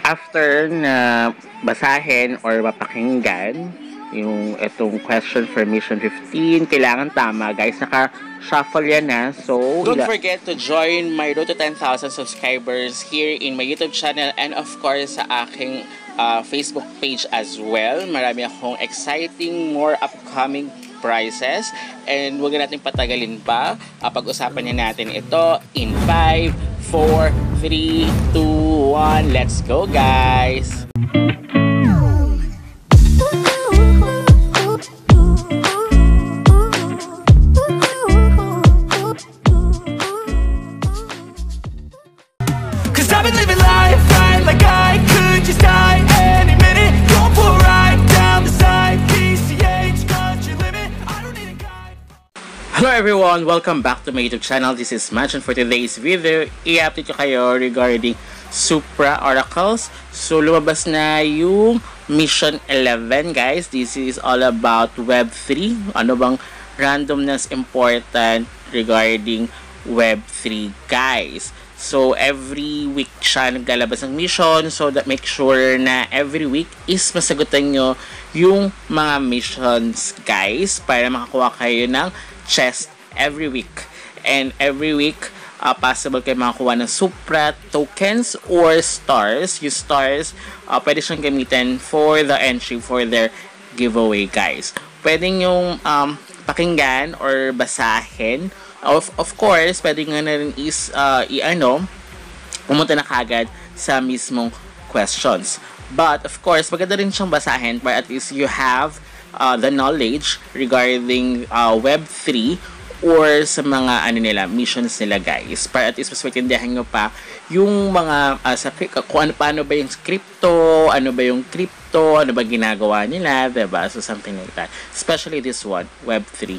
after na basahin or mapakinggan yung itong question for Mission 15, kailangan tama guys, naka-shuffle yan na. So don't forget to join my road to 10,000 subscribers here in my YouTube channel and of course sa aking Facebook page as well. Marami akong exciting more upcoming prizes and huwag natin patagalin pa. Pag-usapan na natin ito in 5, 4, 3, 2, 1. Let's go guys! Hello everyone! Welcome back to my YouTube channel. This is Mansion. For today's video, i-update ko kayo regarding Supra Oracles. So, lumabas na yung Mission 11, guys. This is all about Web3. Ano bang randomness important regarding Web3, guys? So, every week siya naglalabas ng mission. So, that make sure na every week is masagutan nyo yung mga missions, guys, para makakuha kayo ng chest every week. And every week, possible kayo makakuha ng Supra tokens or stars. Yung stars, pwede siyang gamitin for the entry for their giveaway, guys. Pwede yung pakinggan or basahin. Of course, pwede nga na rin is pumunta na kagad sa mismong questions. But, of course, maganda rin siyang basahin para at least you have the knowledge regarding Web3 or sa mga missions nila, guys, para at least mas maintindihan nyo pa yung mga kung paano ba yung crypto, ano ba ginagawa nila, diba? So something like that, especially this one, Web3.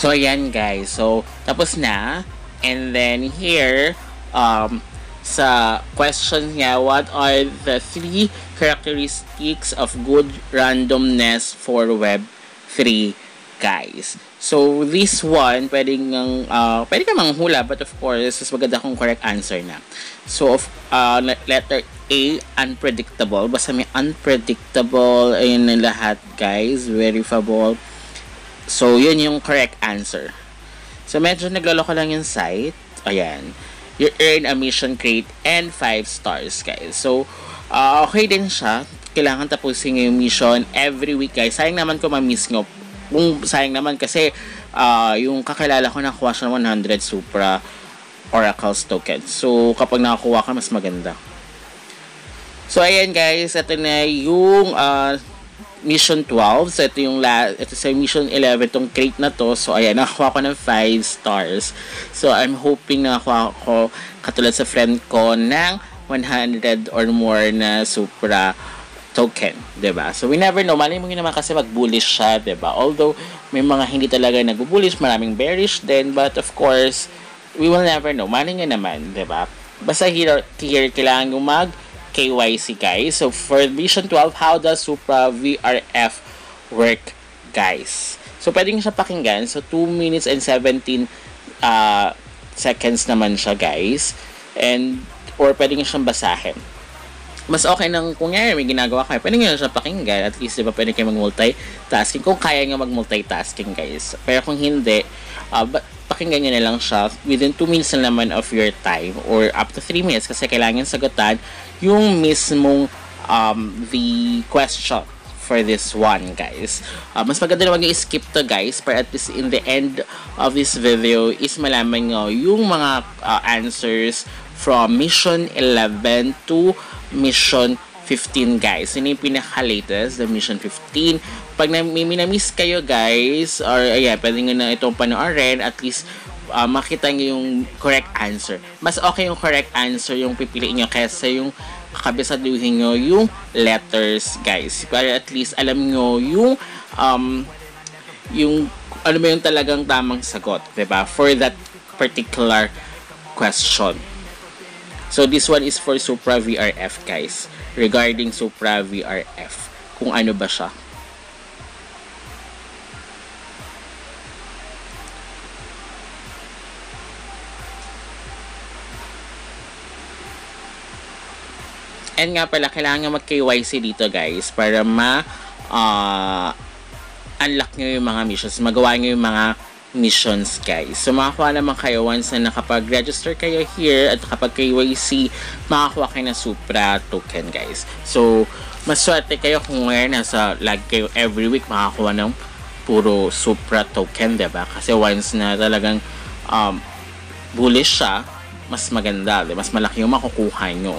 So, ayan guys. So, tapos na. And then here, sa question niya, what are the 3 characteristics of good randomness for Web3, guys? So, this one, pwede ka manghula, but of course, mas maganda kung correct answer na. So, letter A, unpredictable. Basta may unpredictable, ayun na lahat, guys. Verifiable. So, yun yung correct answer. So, medyo nagloloko lang yung site. Ayan. You earn a mission crate and 5 stars, guys. So, okay din siya. Kailangan tapusin yung mission every week, guys. Sayang naman kung ma-miss nyo. Sayang naman kasi yung kakilala ko nakuha siya 100 Supra Oracles tokens. So, kapag nakakuha ka, mas maganda. So, ayan guys. Ito na yung Mission 12. So, ito sa Mission 11, tong crate na to. So, ayan, nakakuha ko ng 5 stars. So, I'm hoping na nakakuha ko, katulad sa friend ko, ng 100 or more na Supra token, 'di ba? So we never know, malay mo naman kasi mag-bullish siya, 'di ba? Although may mga hindi talaga nag-bullish, maraming bearish din, but of course, we will never know. Malay nga naman, 'di ba? Basta here kailangan yung mag KYC, guys. So for Vision 12, how does Supra VRF work, guys? So pwede niyo siya pakinggan. So 2 minutes and 17 seconds naman siya, guys. And or pwede niyo siyang basahin. Mas okay nang kung ngayon may ginagawa kayo, pwede nyo siya pakinggan. At least, diba, pwede kayo mag-multitasking. Kung kaya nyo mag-multitasking, guys. Pero kung hindi, pakinggan nyo na lang siya within 2 minutes na naman of your time or up to 3 minutes kasi kailangan sagutan yung mismong the question for this one, guys. Mas maganda na mag-skip to, guys, para at least in the end of this video is malaman nyo yung mga answers from Mission 11 to Mission 15, guys. Yun yung pinaka-latest, the Mission 15. Pag minamiss kayo, guys, or ayan, pwede nyo na itong panoorin, at least makita nyo yung correct answer. Mas okay yung correct answer yung pipiliin nyo kaysa yung kabisaduhin nyo yung letters, guys. Para at least alam nyo yung ano ba yung talagang tamang sagot, diba? For that particular question. So, this one is for Supra VRF, guys. Regarding Supra VRF. Kung ano ba siya. And nga pala, kailangan mag-KYC dito, guys. Para unlock nyo yung mga missions. Magawa nyo yung mga missions, guys. So, makakuha naman kayo once na nakapag-register kayo here at kapag KYC, makakuha kayo ng Supra token, guys. So, maswerte kayo kung ngayon nasa lag kayo every week makakuha ng puro Supra token, diba? Kasi once na talagang bullish siya, mas maganda, diba? Mas malaki yung makukuha nyo.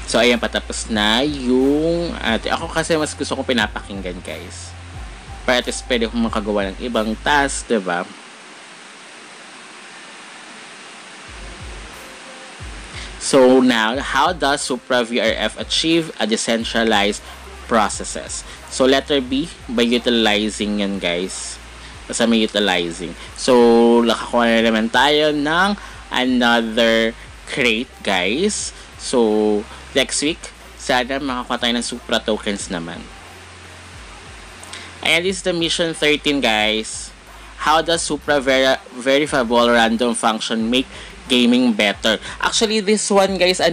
So, ayan, patapos na yung ako kasi mas gusto kong pinapakinggan, guys. Para at least pwede kong makagawa ng ibang task, diba? So now, how does Supra VRF achieve a decentralized processes? So letter B, by utilizing yan, guys. Basta may utilizing. So, nakakuha na naman tayo ng another crate, guys. So, next week, sana makakuha tayo ng Supra tokens naman. And this is the Mission 13, guys. How does Supra verifiable random function make gaming better? Actually, this one, guys,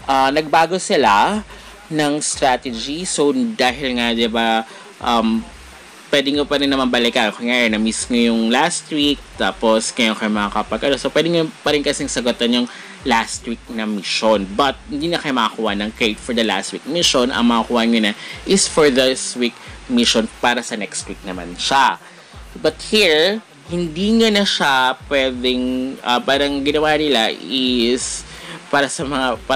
nagbago sila ng strategy. So, dahil nga, diba, pwede nyo pa rin naman balikan. Kung nga, na-miss nyo yung last week, tapos kayo makakapag, so, pwede nyo pa rin kasing sagutan yung last week na mission. But, hindi na kayo makakuha ng crate for the last week mission. Ang makakuha nyo na is for this week mission para sa next week naman siya. But here, hindi nga na siya pwedeng, parang ginawa nila is para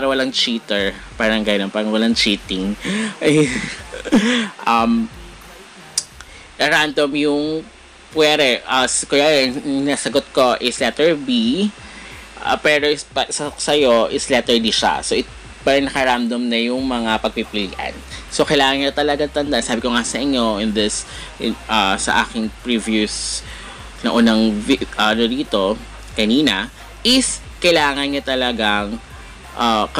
walang cheater. Parang gano'n, parang walang cheating. Random yung pwede. Kaya yung nasagot ko is letter B. Pero sa'yo is letter D siya. So, parang naka-random na yung mga pagpipilian. So, kailangan nyo talaga tandaan. Sabi ko nga sa inyo sa aking previous na unang dito, kanina, is kailangan nyo talagang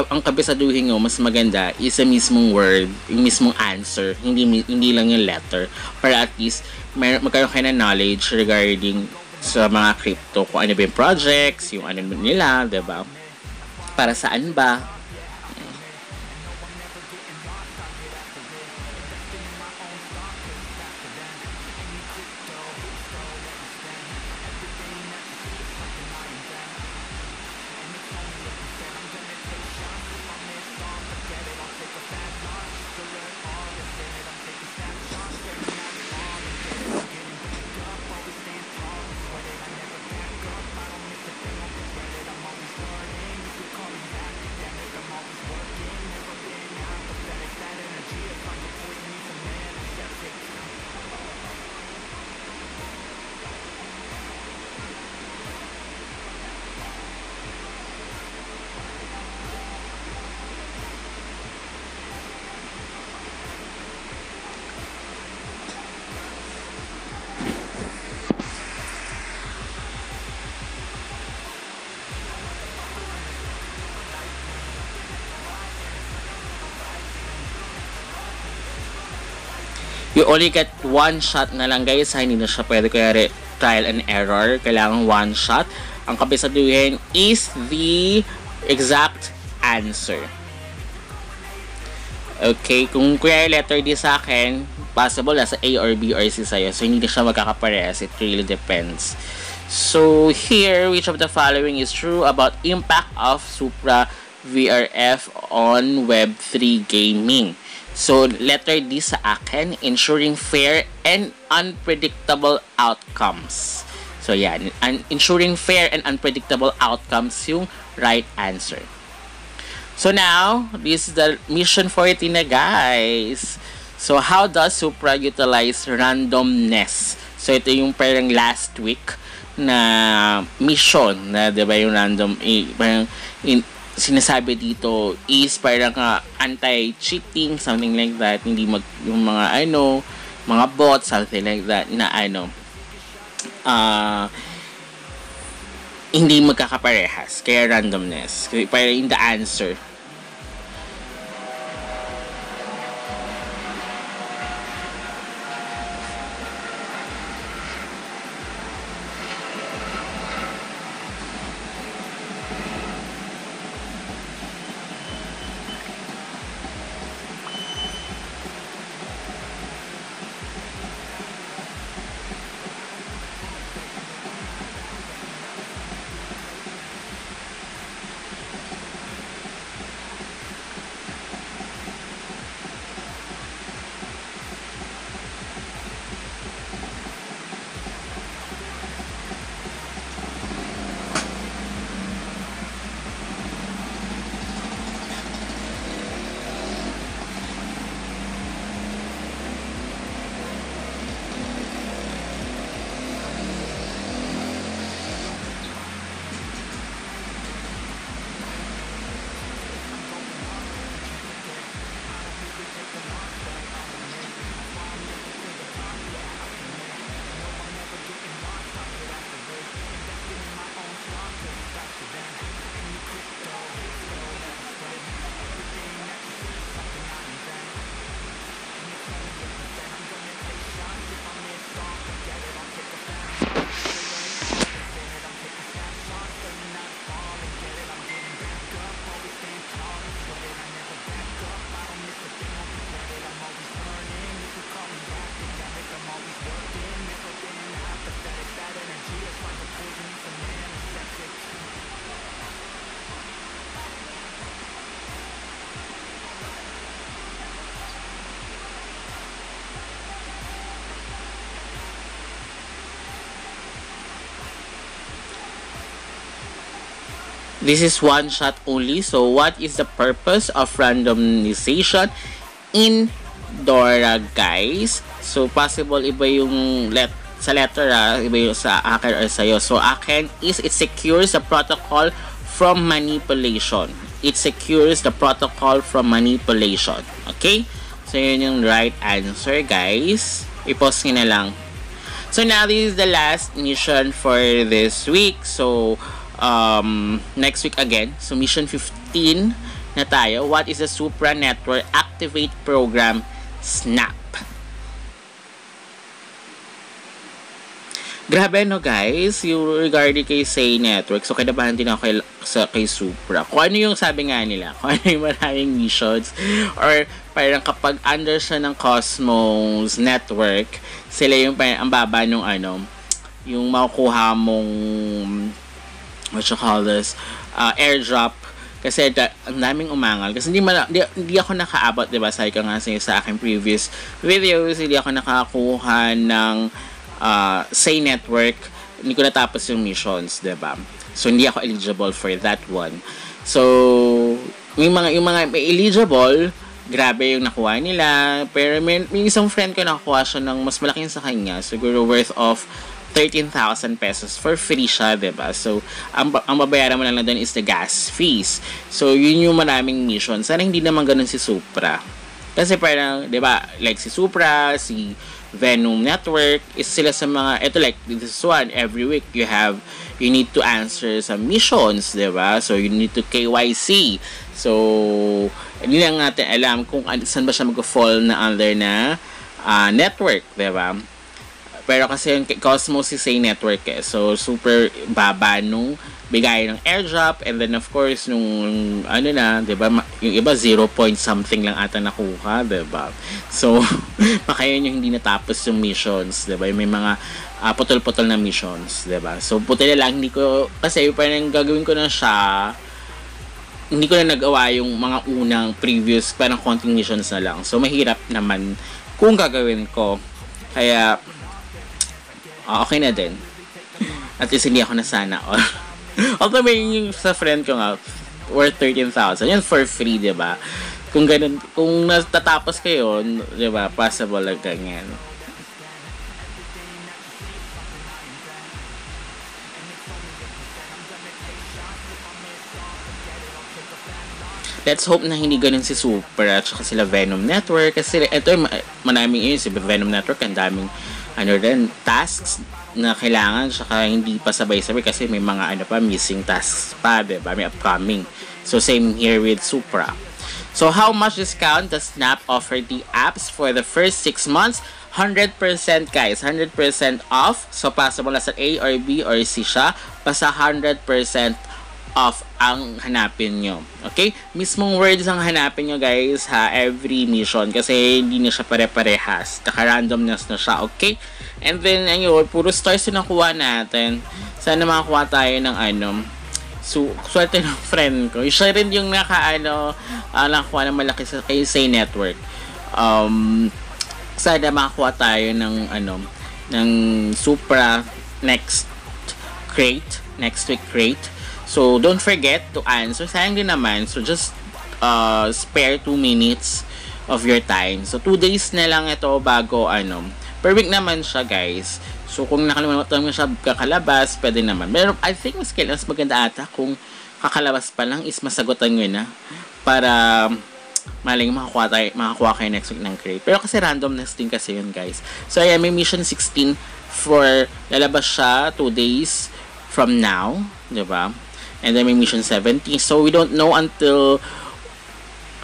ang kabisaduhin nyo, mas maganda is sa mismong word, yung mismong answer, hindi lang yung letter. Para at least, magkaroon kayo ng knowledge regarding sa mga crypto, kung ano ba yung projects, yung ano nila, diba? Para saan ba? You only get one shot na lang guys, hindi na siya pwede kaya trial and error. Kailangan one shot. Ang kabisaduhin is the exact answer. Okay, kung kuya letter D sa akin, possible nasa A or B or C sa'yo. So, hindi na siya magkakaparehas. It really depends. So, here, which of the following is true about impact of Supra VRF on Web3 gaming? So, letter D sa akin, ensuring fair and unpredictable outcomes. So, yan. Ensuring fair and unpredictable outcomes yung right answer. So, now, this is the mission 40 na, guys. So, how does Supra utilize randomness? So, ito yung parang last week na mission na, diba, yung random, parang, sinasabi dito is parang anti-cheating, something like that. Hindi yung mga mga bots, something like that na hindi magkakaparehas. Kaya randomness. Kaya parang in the answer. This is one shot only. So, what is the purpose of randomization in Dora, guys? So, possible iba yung sa letter, iba yung sa akin or sa'yo. So, akin is it secures the protocol from manipulation. It secures the protocol from manipulation. Okay? So, yun yung right answer, guys. I-post nyo na lang. So, now this is the last mission for this week. So, next week again. So, mission 15 na tayo. What is the Supra Network Activate Program Snap? Grabe no guys, yung regarding kay Say Network. So, kinabahan din ako kay Supra. Kung ano yung sabi nga nila, kung ano yung maraming missions, or parang kapag under siya ng Cosmos Network, sila yung parang ang baba nung yung makukuha mong what you call this, airdrop. Kasi ang daming umangal. Kasi hindi ako nakaabot, diba? Sabi ko nga sa aking previous videos, hindi ako nakakuha ng Say Network. Hindi ko natapos yung missions, diba? So, hindi ako eligible for that one. So, yung mga eligible, grabe yung nakuha nila. Pero may isang friend ko nakuha siya ng mas malaking sa kanya. Siguro worth of 13,000 pesos for free siya, diba? So, ang babayaran mo lang doon is the gas fees. So, yun yung maraming mission. Sana hindi naman ganun si Supra. Kasi parang, diba, like si Supra, si Venom Network, is sila sa mga, ito like, this one, every week, you need to answer some missions, diba? So, you need to KYC. So, hindi lang natin alam kung saan ba siya mag-fall na under na network, diba? Pero kasi yung Cosmos is a network eh. So, super baba nung bigay ng airdrop. And then, of course, nung ano na, diba? Yung iba, 0 point something lang ata nakuha, diba? So, baka yun yung hindi natapos yung missions, diba? May mga putol-putol na missions, diba? So, puti na lang, hindi ko, kasi parang gagawin ko na siya, hindi ko na nagawa yung mga unang previous, parang konting missions na lang. So, mahirap naman kung gagawin ko. Kaya, okay na din. At least hindi ako nasana all. Although may yung sa friend ko nga, worth 13,000. Yan for free, diba? Kung ganun, kung natatapos kayo, diba? Possible lang ganyan. Let's hope na hindi ganun si Super at saka sila Venom Network. Kasi ito, maraming yun, si Venom Network, ang daming tasks na kailangan, saka hindi pa sabay-sabay kasi may mga missing tasks pa, diba? May upcoming. So, same here with Supra. So, how much discount does Snap offer the apps for the first 6 months? 100% guys, 100% off. So, possible na sa A or B or C siya. Basta 100% off ang hanapin nyo. Okay? Mismong words ang hanapin nyo guys ha, every mission. Kasi hindi na siya pare-parehas. Kaka-randomness na siya. Okay? And then, ayun, puro stars yung nakuha natin. Sana makakuha tayo ng swerte ng friend ko. Siya rin yung nakakuha ng malaki sa kay Say Network. Sana makakuha tayo ng Supra next week crate. So, don't forget to answer. Sayang din naman. So, just spare 2 minutes of your time. So, 2 days na lang ito bago per week naman siya, guys. So, kung nakalimutan mo siya kakalabas, pwede naman. Pero, I think mas maganda ata kung kakalabas pa lang is masagutan nyo na para maling makakuha kayo next week ng crate. Pero kasi randomness din kasi yun, guys. So, ayan, may mission 16 for lalabas siya 2 days from now. Diba? And then may mission 17. So, we don't know until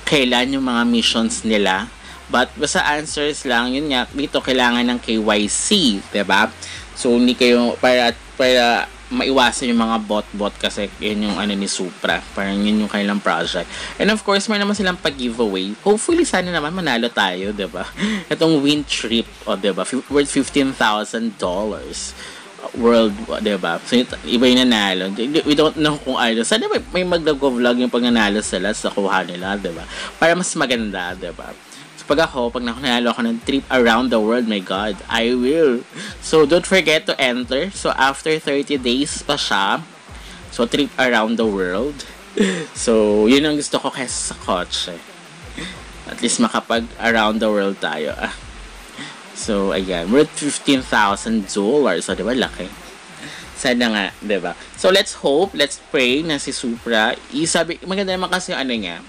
kailan yung mga missions nila. But, basta answers lang, yun nga, dito kailangan ng KYC, diba? So, hindi kayo, para maiwasan yung mga bot kasi yun yung ni Supra. Parang yun yung kanilang project. And of course, may naman silang pag-giveaway. Hopefully, sana naman manalo tayo, diba? Itong win trip, diba? Worth $15,000. World, diba? So, iba yung nanalo. We don't know kung sana may mag-vlog yung pag nanalo sila sa kuha nila, diba? Para mas maganda, diba? So, pag nanalo ako ng trip around the world, my God, I will. So, don't forget to enter. So, after 30 days pa siya. So, trip around the world. So, yun ang gusto ko kaysa sa kotse. At least makapag around the world tayo, So, ayan. Worth $15,000. So, diba? Laki. Sana nga, diba? So, let's hope, let's pray na si Supra. Maganda naman kasi niya.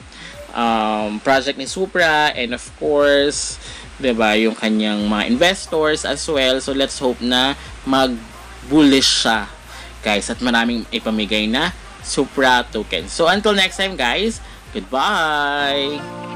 Project ni Supra. And of course, diba? Yung kanyang mga investors as well. So, let's hope na mag-bullish siya. Guys, at maraming ipamigay na Supra token. So, until next time, guys. Goodbye!